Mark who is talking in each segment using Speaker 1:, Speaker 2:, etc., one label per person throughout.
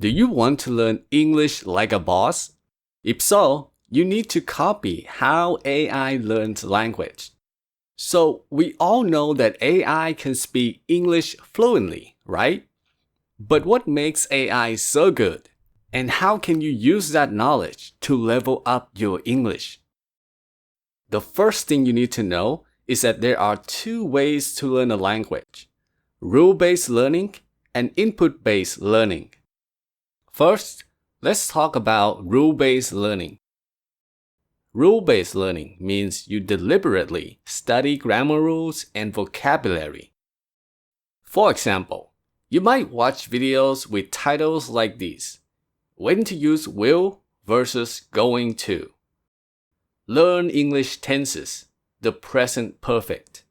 Speaker 1: Do you want to learn English like a boss? If so, you need to copy how AI learns language. So we all know that AI can speak English fluently, right? But what makes AI so good? And how can you use that knowledge to level up your English? The first thing you need to know is that there are two ways to learn a language: rule-based learning and input-based learning. First, let's talk about rule-based learning. Rule-based learning means you deliberately study grammar rules and vocabulary. For example, you might watch videos with titles like these: When to use will versus going to. Learn English tenses, the present perfect.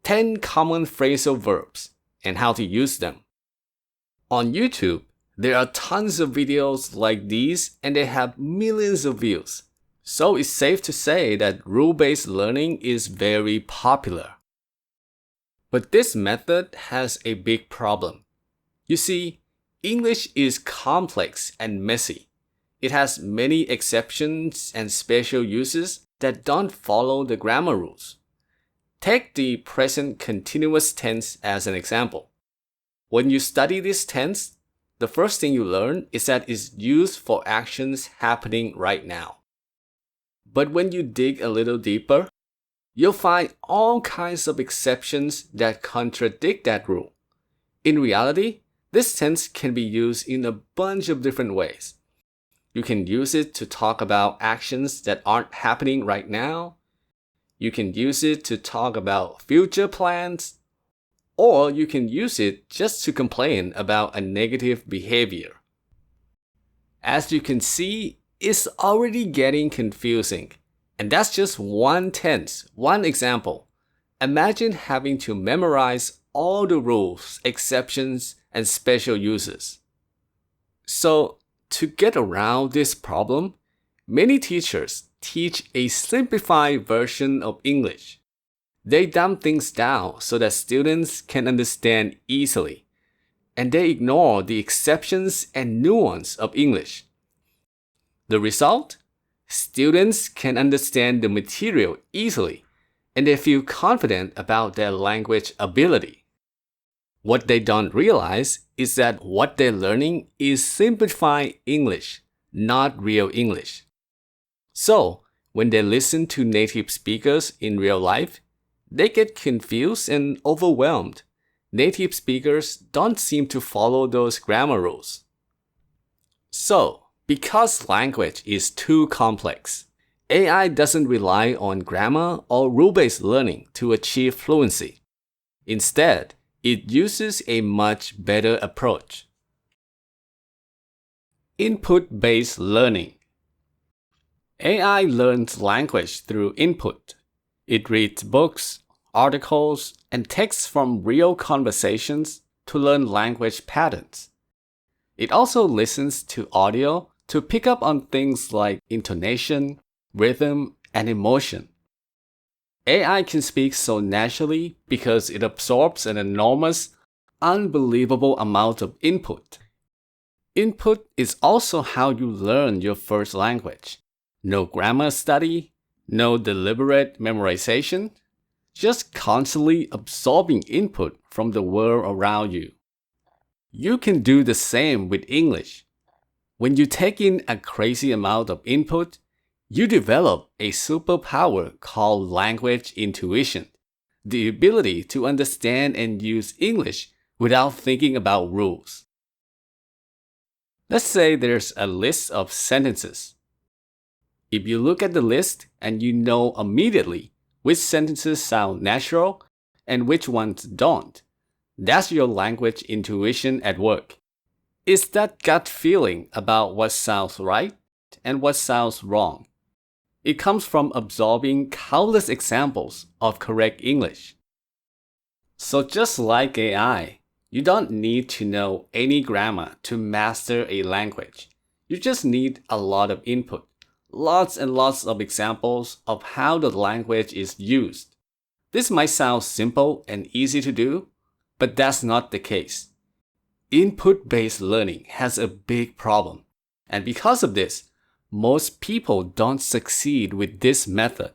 Speaker 1: 10 common phrasal verbs and how to use them. On YouTube, there are tons of videos like these and they have millions of views. So it's safe to say that rule-based learning is very popular. But this method has a big problem. You see, English is complex and messy. It has many exceptions and special uses that don't follow the grammar rules. Take the present continuous tense as an example. When you study this tense, the first thing you learn is that it's used for actions happening right now. But when you dig a little deeper, you'll find all kinds of exceptions that contradict that rule. In reality, this tense can be used in a bunch of different ways. You can use it to talk about actions that aren't happening right now. You can use it to talk about future plans. Or you can use it just to complain about a negative behavior. As you can see, it's already getting confusing. And that's just one tense, one example. Imagine having to memorize all the rules, exceptions, and special uses. So, to get around this problem, many teachers teach a simplified version of English. They dumb things down so that students can understand easily, and they ignore the exceptions and nuance of English. The result? Students can understand the material easily, and they feel confident about their language ability. What they don't realize is that what they're learning is simplified English, not real English. So, when they listen to native speakers in real life, they get confused and overwhelmed. Native speakers don't seem to follow those grammar rules. So, because language is too complex, AI doesn't rely on grammar or rule-based learning to achieve fluency. Instead, it uses a much better approach. Input-based learning. AI learns language through input. It reads books, articles, and texts from real conversations to learn language patterns. It also listens to audio to pick up on things like intonation, rhythm, and emotion. AI can speak so naturally because it absorbs an enormous, unbelievable amount of input. Input is also how you learn your first language. No grammar study, no deliberate memorization, just constantly absorbing input from the world around you. You can do the same with English. When you take in a crazy amount of input, you develop a superpower called language intuition, the ability to understand and use English without thinking about rules. Let's say there's a list of sentences. If you look at the list and you know immediately which sentences sound natural and which ones don't, that's your language intuition at work. It's that gut feeling about what sounds right and what sounds wrong. It comes from absorbing countless examples of correct English. So just like AI, you don't need to know any grammar to master a language. You just need a lot of input, lots and lots of examples of how the language is used. This might sound simple and easy to do, but that's not the case. Input-based learning has a big problem. And because of this, most people don't succeed with this method.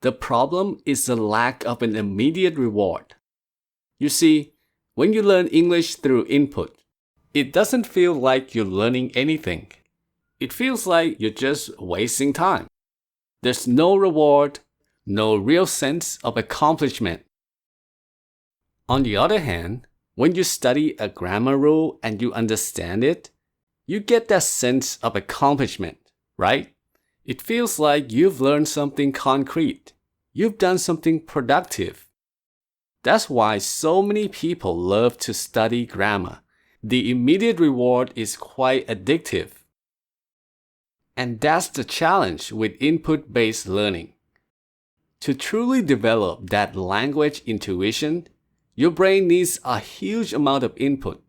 Speaker 1: The problem is the lack of an immediate reward. You see, when you learn English through input, it doesn't feel like you're learning anything. It feels like you're just wasting time. There's no reward, no real sense of accomplishment. On the other hand, when you study a grammar rule and you understand it, you get that sense of accomplishment, right? It feels like you've learned something concrete. You've done something productive. That's why so many people love to study grammar. The immediate reward is quite addictive. And that's the challenge with input-based learning. To truly develop that language intuition, your brain needs a huge amount of input.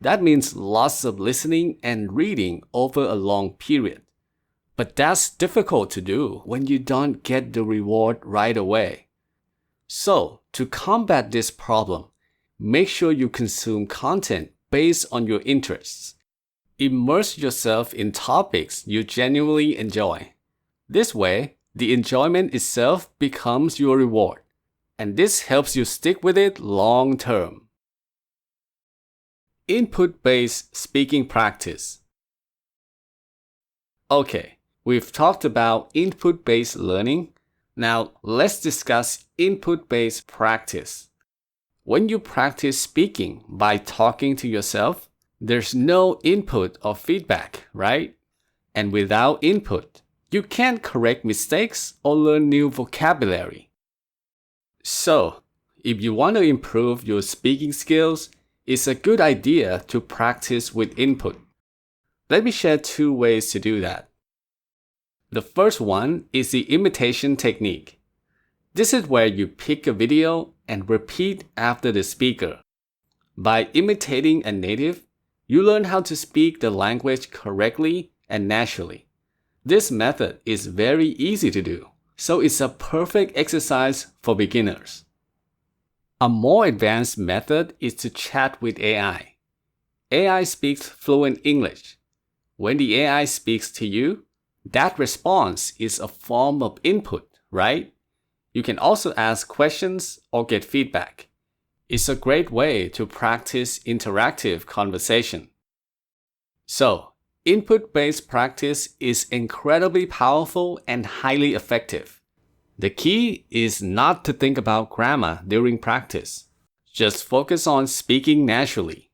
Speaker 1: That means lots of listening and reading over a long period. But that's difficult to do when you don't get the reward right away. So, to combat this problem, make sure you consume content based on your interests. Immerse yourself in topics you genuinely enjoy. This way, the enjoyment itself becomes your reward, and this helps you stick with it long term. Input-based speaking practice. Okay, we've talked about input-based learning. Now, let's discuss input-based practice. When you practice speaking by talking to yourself, there's no input or feedback, right? And without input, you can't correct mistakes or learn new vocabulary. So, if you want to improve your speaking skills, it's a good idea to practice with input. Let me share 2 ways to do that. The first one is the imitation technique. This is where you pick a video and repeat after the speaker. By imitating a native, you learn how to speak the language correctly and naturally. This method is very easy to do, so it's a perfect exercise for beginners. A more advanced method is to chat with AI. AI speaks fluent English. When the AI speaks to you, that response is a form of input, right? You can also ask questions or get feedback. It's a great way to practice interactive conversation. So, input-based practice is incredibly powerful and highly effective. The key is not to think about grammar during practice. Just focus on speaking naturally.